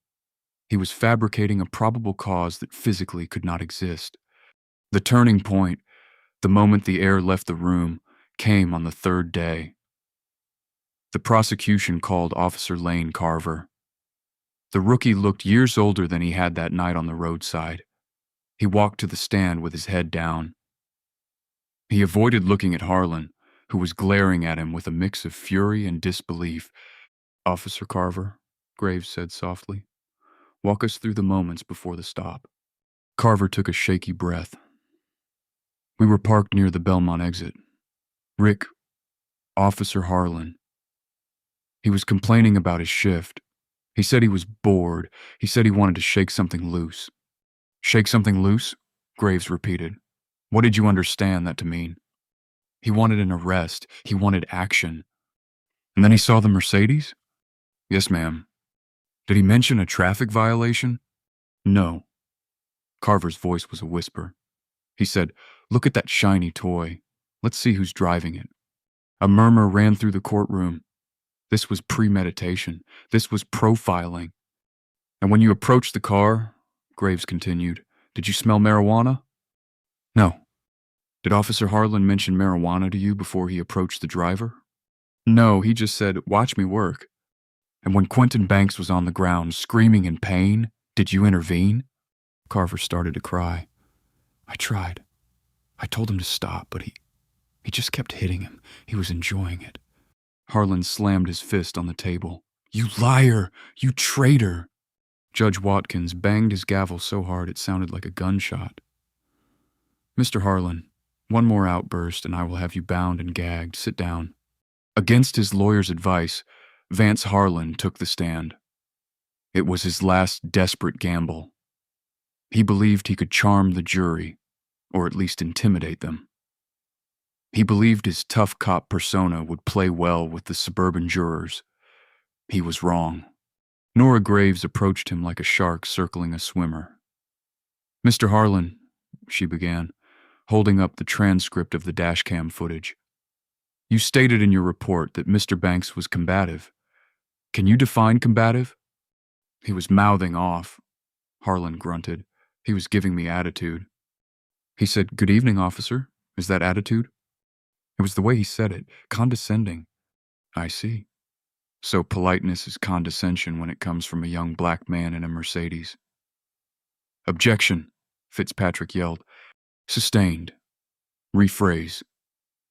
A: He was fabricating a probable cause that physically could not exist. The turning point, the moment the air left the room, came on the third day. The prosecution called Officer Lane Carver. The rookie looked years older than he had that night on the roadside. He walked to the stand with his head down. He avoided looking at Harlan, who was glaring at him with a mix of fury and disbelief. "Officer Carver," Graves said softly, "walk us through the moments before the stop." Carver took a shaky breath. "We were parked near the Belmont exit. Rick, Officer Harlan. He was complaining about his shift. He said he was bored. He said he wanted to shake something loose." "Shake something loose?" Graves repeated. "What did you understand that to mean?" "He wanted an arrest. He wanted action." "And then he saw the Mercedes?" "Yes, ma'am." "Did he mention a traffic violation?" "No." Carver's voice was a whisper. He said, "Look at that shiny toy. Let's see who's driving it." A murmur ran through the courtroom. This was premeditation. This was profiling. "And when you approached the car," Graves continued, "did you smell marijuana?" "No." "Did Officer Harlan mention marijuana to you before he approached the driver?" "No, he just said, 'Watch me work.'" "And when Quentin Banks was on the ground, screaming in pain, did you intervene?" Carver started to cry. "I tried. I told him to stop, but he just kept hitting him. He was enjoying it." Harlan slammed his fist on the table. "You liar! You traitor!" Judge Watkins banged his gavel so hard it sounded like a gunshot. "Mr. Harlan, one more outburst and I will have you bound and gagged. Sit down." Against his lawyer's advice, Vance Harlan took the stand. It was his last desperate gamble. He believed he could charm the jury, or at least intimidate them. He believed his tough cop persona would play well with the suburban jurors. He was wrong. Nora Graves approached him like a shark circling a swimmer. "Mr. Harlan," she began, holding up the transcript of the dashcam footage. "You stated in your report that Mr. Banks was combative. Can you define combative?" "He was mouthing off," Harlan grunted. "He was giving me attitude." He said, "Good evening, officer. Is that attitude?" It was the way he said it, condescending. "I see. So politeness is condescension when it comes from a young black man in a Mercedes." "Objection," Fitzpatrick yelled. "Sustained. Rephrase,"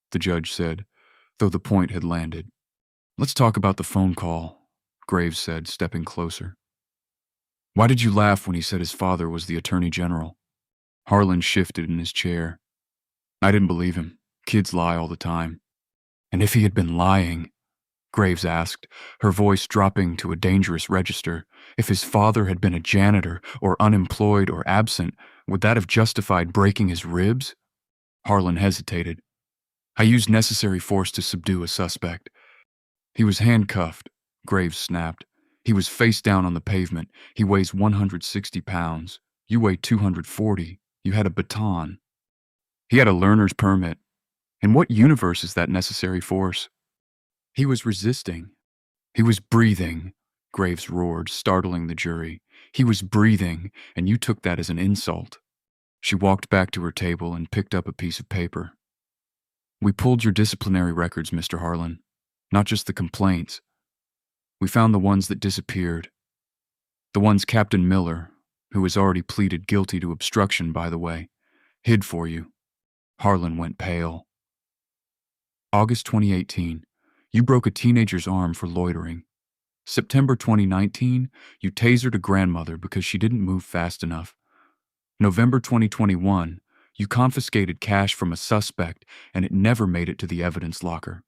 A: the judge said, though the point had landed. "Let's talk about the phone call," Graves said, stepping closer. "Why did you laugh when he said his father was the Attorney General?" Harlan shifted in his chair. "I didn't believe him. Kids lie all the time." "And if he had been lying," Graves asked, her voice dropping to a dangerous register, "if his father had been a janitor or unemployed or absent, would that have justified breaking his ribs?" Harlan hesitated. "I used necessary force to subdue a suspect." "He was handcuffed," Graves snapped. "He was face down on the pavement. He weighs 160 pounds. You weigh 240. You had a baton. He had a learner's permit. In what universe is that necessary force?" "He was resisting. He was breathing," Graves roared, startling the jury. "He was breathing, and you took that as an insult." She walked back to her table and picked up a piece of paper. "We pulled your disciplinary records, Mr. Harlan. Not just the complaints. We found the ones that disappeared. The ones Captain Miller, who has already pleaded guilty to obstruction, by the way, hid for you." Harlan went pale. "August 2018, you broke a teenager's arm for loitering. September 2019, you tasered a grandmother because she didn't move fast enough. November 2021, you confiscated cash from a suspect and it never made it to the evidence locker."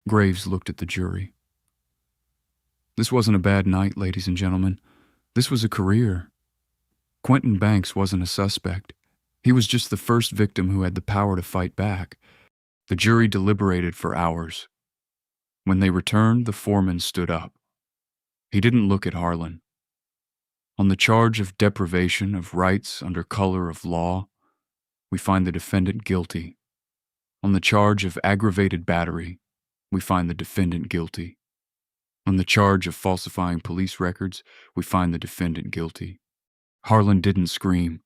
A: Graves looked at the jury. "This wasn't a bad night, ladies and gentlemen. This was a career. Quentin Banks wasn't a suspect. He was just the first victim who had the power to fight back." The jury deliberated for hours. When they returned, the foreman stood up. He didn't look at Harlan. On the charge of deprivation of rights under color of law, we find the defendant guilty. On the charge of aggravated battery, we find the defendant guilty. On the charge of falsifying police records, we find the defendant guilty. Harlan didn't scream.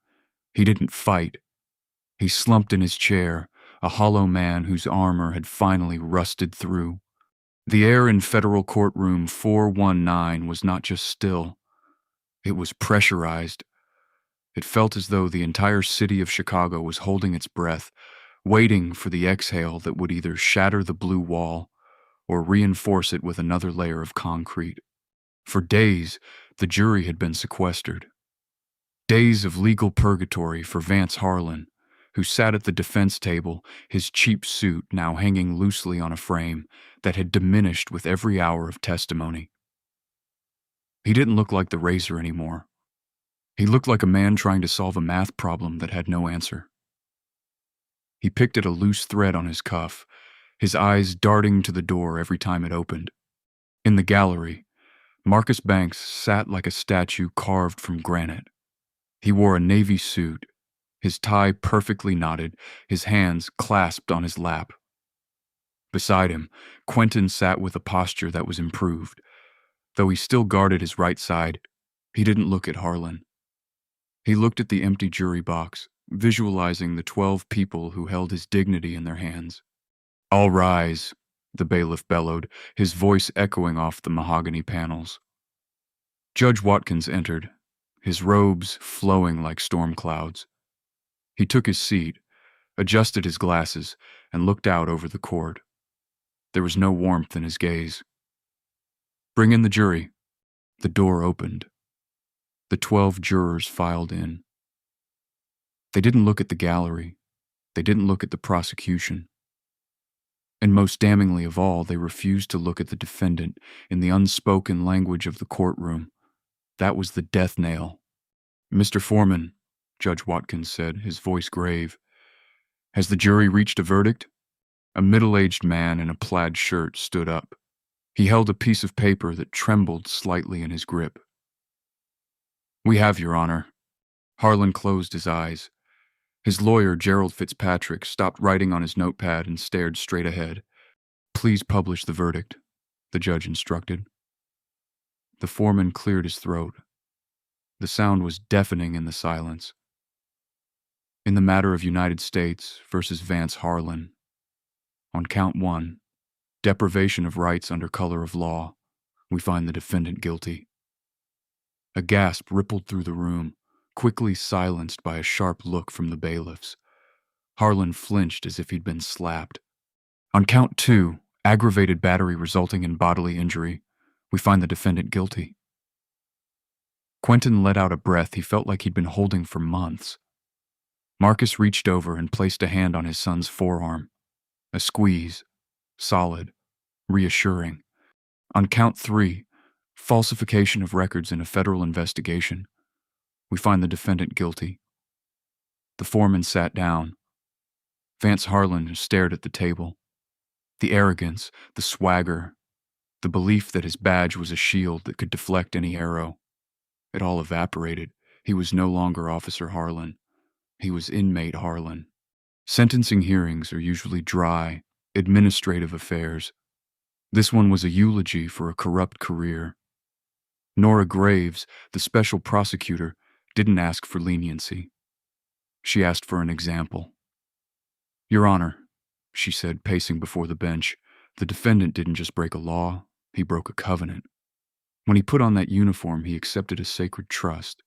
A: He didn't fight. He slumped in his chair, a hollow man whose armor had finally rusted through. The air in federal courtroom 419 was not just still. It was pressurized. It felt as though the entire city of Chicago was holding its breath, waiting for the exhale that would either shatter the blue wall or reinforce it with another layer of concrete. For days, the jury had been sequestered. Days of legal purgatory for Vance Harlan, who sat at the defense table, his cheap suit now hanging loosely on a frame that had diminished with every hour of testimony. He didn't look like the razor anymore. He looked like a man trying to solve a math problem that had no answer. He picked at a loose thread on his cuff, his eyes darting to the door every time it opened. In the gallery, Marcus Banks sat like a statue carved from granite. He wore a navy suit, his tie perfectly knotted, his hands clasped on his lap. Beside him, Quentin sat with a posture that was improved. Though he still guarded his right side, he didn't look at Harlan. He looked at the empty jury box, visualizing the 12 people who held his dignity in their hands. "All rise," the bailiff bellowed, his voice echoing off the mahogany panels. Judge Watkins entered, his robes flowing like storm clouds. He took his seat, adjusted his glasses, and looked out over the court. There was no warmth in his gaze. "Bring in the jury." The door opened. The 12 jurors filed in. They didn't look at the gallery. They didn't look at the prosecution. And most damningly of all, they refused to look at the defendant in the unspoken language of the courtroom. That was the death nail. "Mr. Foreman," Judge Watkins said, his voice grave, "has the jury reached a verdict?" A middle-aged man in a plaid shirt stood up. He held a piece of paper that trembled slightly in his grip. "We have, Your Honor." Harlan closed his eyes. His lawyer, Gerald Fitzpatrick, stopped writing on his notepad and stared straight ahead. "Please publish the verdict," the judge instructed. The foreman cleared his throat. The sound was deafening in the silence. "In the matter of United States versus Vance Harlan, on count 1, deprivation of rights under color of law, we find the defendant guilty." A gasp rippled through the room, quickly silenced by a sharp look from the bailiffs. Harlan flinched as if he'd been slapped. "On count 2, aggravated battery resulting in bodily injury, we find the defendant guilty." Quentin let out a breath he felt like he'd been holding for months. Marcus reached over and placed a hand on his son's forearm. A squeeze, solid, reassuring. "On count 3, falsification of records in a federal investigation, we find the defendant guilty." The foreman sat down. Vance Harlan stared at the table. The arrogance, the swagger, the belief that his badge was a shield that could deflect any arrow. It all evaporated. He was no longer Officer Harlan. He was inmate Harlan. Sentencing hearings are usually dry, administrative affairs. This one was a eulogy for a corrupt career. Nora Graves, the special prosecutor, didn't ask for leniency. She asked for an example. "Your Honor," she said, pacing before the bench, "the defendant didn't just break a law, he broke a covenant. When he put on that uniform, he accepted a sacred trust.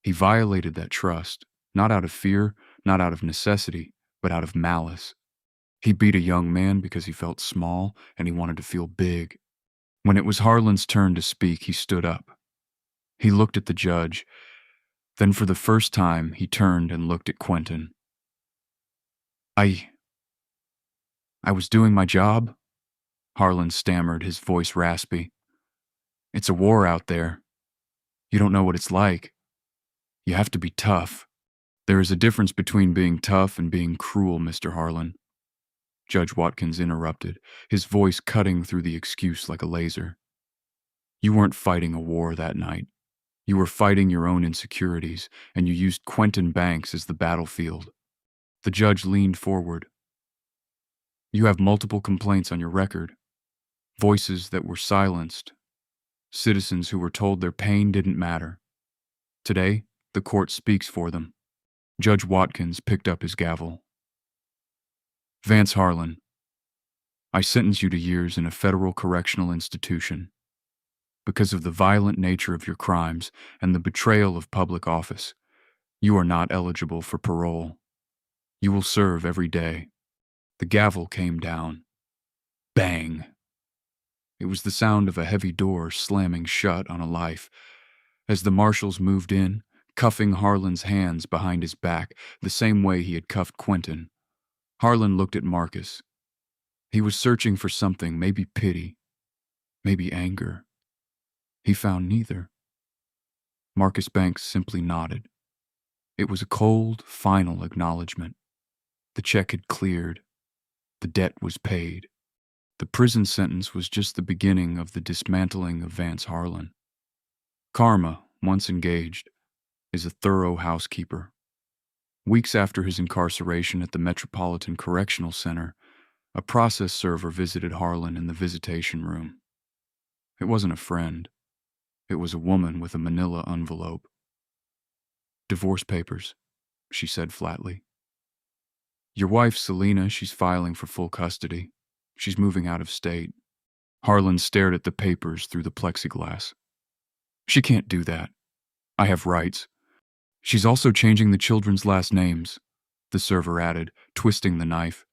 A: He violated that trust, not out of fear, not out of necessity, but out of malice. He beat a young man because he felt small and he wanted to feel big." When it was Harlan's turn to speak, he stood up. He looked at the judge. Then for the first time, he turned and looked at Quentin. I was doing my job," Harlan stammered, his voice raspy. "It's a war out there. You don't know what it's like. You have to be tough. There is a difference between being tough and being cruel, Mr. Harlan. Judge Watkins interrupted, his voice cutting through the excuse like a laser. You weren't fighting a war that night. You were fighting your own insecurities, and you used Quentin Banks as the battlefield. The judge leaned forward. You have multiple complaints on your record. Voices that were silenced. Citizens who were told their pain didn't matter. Today, the court speaks for them. Judge Watkins picked up his gavel. Vance Harlan, I sentence you to years in a federal correctional institution. Because of the violent nature of your crimes and the betrayal of public office, you are not eligible for parole. You will serve every day. The gavel came down. Bang! It was the sound of a heavy door slamming shut on a life. As the marshals moved in, cuffing Harlan's hands behind his back the same way he had cuffed Quentin, Harlan looked at Marcus. He was searching for something, maybe pity, maybe anger. He found neither. Marcus Banks simply nodded. It was a cold, final acknowledgement. The check had cleared. The debt was paid. The prison sentence was just the beginning of the dismantling of Vance Harlan. Karma, once engaged, is a thorough housekeeper. Weeks after his incarceration at the Metropolitan Correctional Center, a process server visited Harlan in the visitation room. It wasn't a friend. It was a woman with a manila envelope. Divorce papers, she said flatly. Your wife, Selena, she's filing for full custody. She's moving out of state. Harlan stared at the papers through the plexiglass. She can't do that. I have rights. She's also changing the children's last names, the server added, twisting the knife.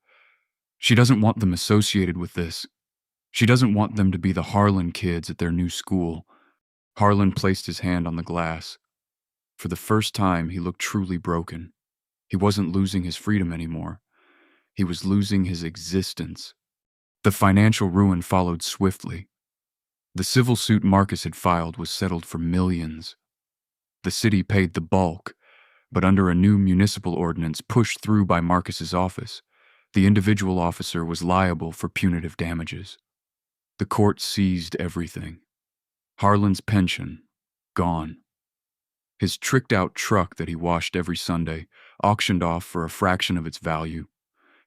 A: She doesn't want them associated with this. She doesn't want them to be the Harlan kids at their new school. Harlan placed his hand on the glass. For the first time, he looked truly broken. He wasn't losing his freedom anymore. He was losing his existence. The financial ruin followed swiftly. The civil suit Marcus had filed was settled for millions. The city paid the bulk, but under a new municipal ordinance pushed through by Marcus's office, the individual officer was liable for punitive damages. The court seized everything. Harlan's pension, gone. His tricked-out truck that he washed every Sunday, auctioned off for a fraction of its value.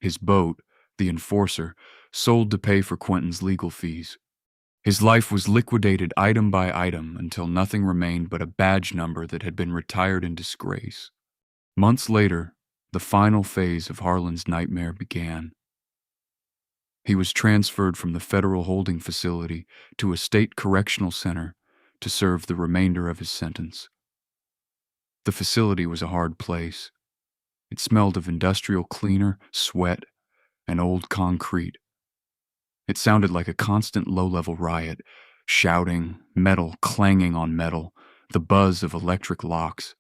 A: His boat, the Enforcer, sold to pay for Quentin's legal fees. His life was liquidated item by item until nothing remained but a badge number that had been retired in disgrace. Months later, the final phase of Harlan's nightmare began. He was transferred from the federal holding facility to a state correctional center to serve the remainder of his sentence. The facility was a hard place. It smelled of industrial cleaner, sweat, and old concrete. It sounded like a constant low-level riot, shouting, metal clanging on metal, the buzz of electric locks.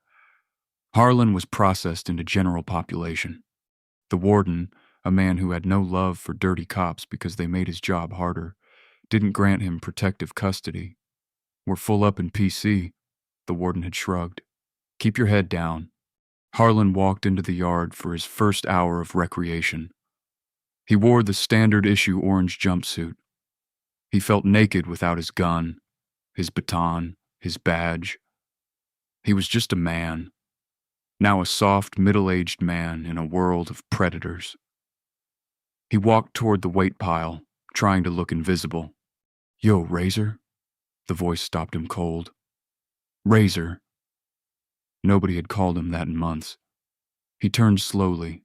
A: Harlan was processed into general population. The warden, a man who had no love for dirty cops because they made his job harder, didn't grant him protective custody. We're full up in PC, the warden had shrugged. Keep your head down. Harlan walked into the yard for his first hour of recreation. He wore the standard-issue orange jumpsuit. He felt naked without his gun, his baton, his badge. He was just a man, now a soft, middle-aged man in a world of predators. He walked toward the weight pile, trying to look invisible. Yo, Razor? The voice stopped him cold. Razor. Nobody had called him that in months. He turned slowly.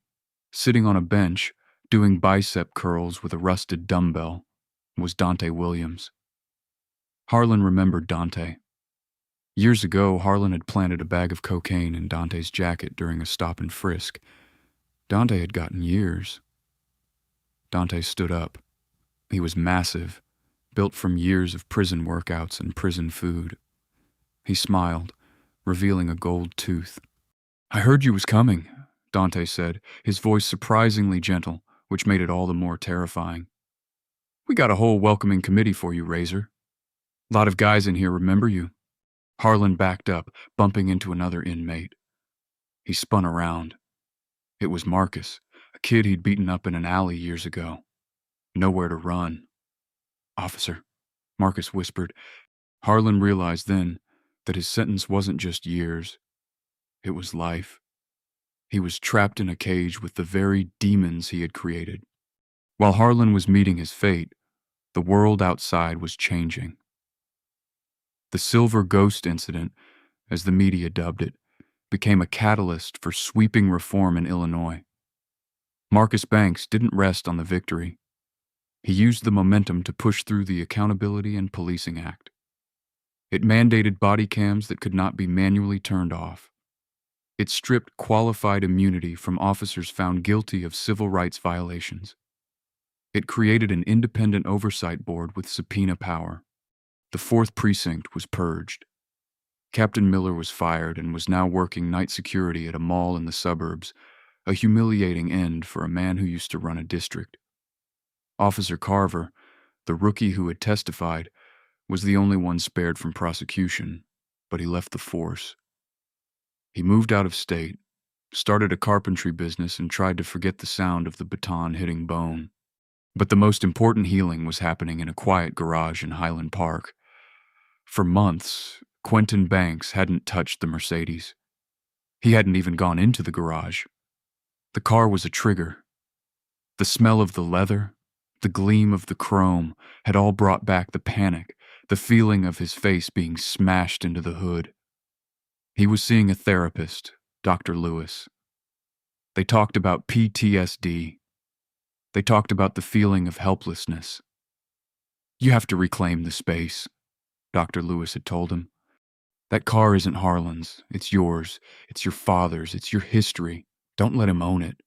A: Sitting on a bench, doing bicep curls with a rusted dumbbell, was Dante Williams. Harlan remembered Dante. Years ago, Harlan had planted a bag of cocaine in Dante's jacket during a stop and frisk. Dante had gotten years. Dante stood up. He was massive, built from years of prison workouts and prison food. He smiled, revealing a gold tooth. I heard you was coming, Dante said, his voice surprisingly gentle, which made it all the more terrifying. We got a whole welcoming committee for you, Razor. A lot of guys in here remember you. Harlan backed up, bumping into another inmate. He spun around. It was Marcus, A kid he'd beaten up in an alley years ago. Nowhere to run. "Officer," Marcus whispered. Harlan realized then that his sentence wasn't just years, it was life. He was trapped in a cage with the very demons he had created. While Harlan was meeting his fate, the world outside was changing. The Silver Ghost incident, as the media dubbed it, became a catalyst for sweeping reform in Illinois. Marcus Banks didn't rest on the victory. He used the momentum to push through the Accountability and Policing Act. It mandated body cams that could not be manually turned off. It stripped qualified immunity from officers found guilty of civil rights violations. It created an independent oversight board with subpoena power. The 4th Precinct was purged. Captain Miller was fired and was now working night security at a mall in the suburbs, a humiliating end for a man who used to run a district. Officer Carver, the rookie who had testified, was the only one spared from prosecution, but he left the force. He moved out of state, started a carpentry business, and tried to forget the sound of the baton hitting bone. But the most important healing was happening in a quiet garage in Highland Park. For months, Quentin Banks hadn't touched the Mercedes. He hadn't even gone into the garage. The car was a trigger. The smell of the leather, the gleam of the chrome had all brought back the panic, the feeling of his face being smashed into the hood. He was seeing a therapist, Dr. Lewis. They talked about PTSD. They talked about the feeling of helplessness. "You have to reclaim the space," Dr. Lewis had told him. "That car isn't Harlan's. It's yours. It's your father's. It's your history. Don't let him own it."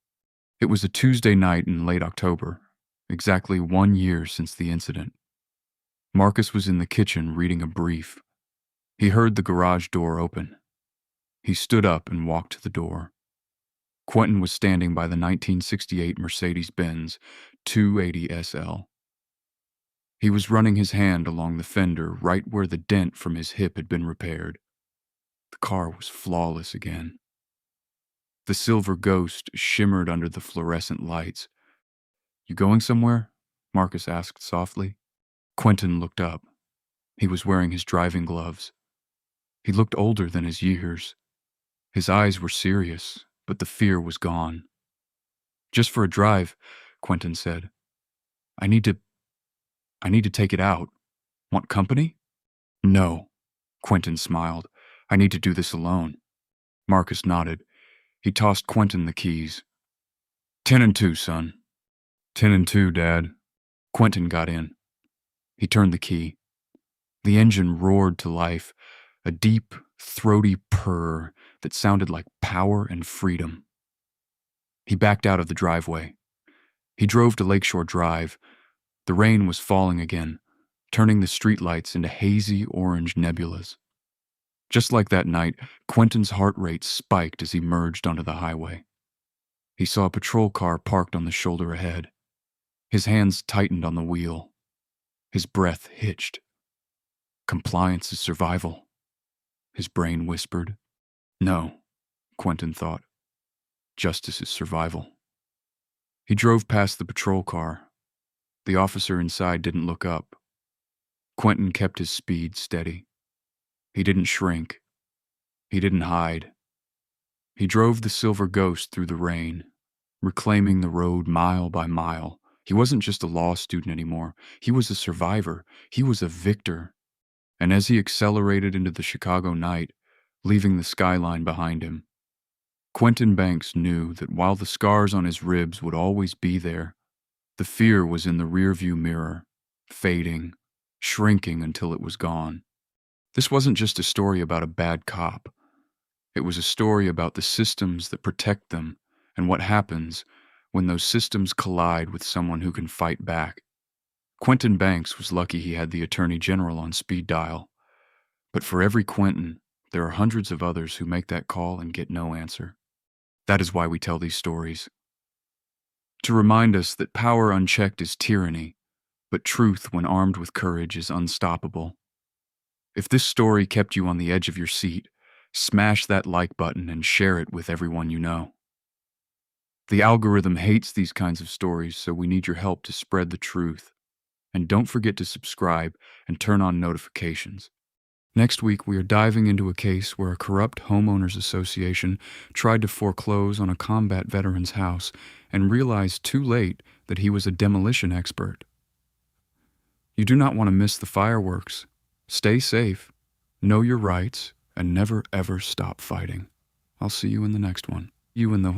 A: It was a Tuesday night in late October, exactly 1 year since the incident. Marcus was in the kitchen reading a brief. He heard the garage door open. He stood up and walked to the door. Quentin was standing by the 1968 Mercedes-Benz 280 SL. He was running his hand along the fender right where the dent from his hip had been repaired. The car was flawless again. The Silver Ghost shimmered under the fluorescent lights. "You going somewhere?" Marcus asked softly. Quentin looked up. He was wearing his driving gloves. He looked older than his years. His eyes were serious, but the fear was gone. "Just for a drive," Quentin said. I need to take it out. Want company?" "No," Quentin smiled. "I need to do this alone." Marcus nodded. He tossed Quentin the keys. 10 and 2, son." 10 and 2, Dad." Quentin got in. He turned the key. The engine roared to life, a deep, throaty purr that sounded like power and freedom. He backed out of the driveway. He drove to Lakeshore Drive. The rain was falling again, turning the streetlights into hazy orange nebulas. Just like that night, Quentin's heart rate spiked as he merged onto the highway. He saw a patrol car parked on the shoulder ahead. His hands tightened on the wheel. His breath hitched. "Compliance is survival," his brain whispered. "No," Quentin thought. "Justice is survival." He drove past the patrol car. The officer inside didn't look up. Quentin kept his speed steady. He didn't shrink. He didn't hide. He drove the Silver Ghost through the rain, reclaiming the road mile by mile. He wasn't just a law student anymore. He was a survivor. He was a victor. And as he accelerated into the Chicago night, leaving the skyline behind him, Quentin Banks knew that while the scars on his ribs would always be there, the fear was in the rearview mirror, fading, shrinking until it was gone. This wasn't just a story about a bad cop. It was a story about the systems that protect them and what happens when those systems collide with someone who can fight back. Quentin Banks was lucky he had the Attorney General on speed dial. But for every Quentin, there are hundreds of others who make that call and get no answer. That is why we tell these stories. To remind us that power unchecked is tyranny, but truth when armed with courage is unstoppable. If this story kept you on the edge of your seat, smash that like button and share it with everyone you know. The algorithm hates these kinds of stories, so we need your help to spread the truth. And don't forget to subscribe and turn on notifications. Next week, we are diving into a case where a corrupt homeowners association tried to foreclose on a combat veteran's house and realized too late that he was a demolition expert. You do not want to miss the fireworks. Stay safe, know your rights, and never ever stop fighting. I'll see you in the next one. You in the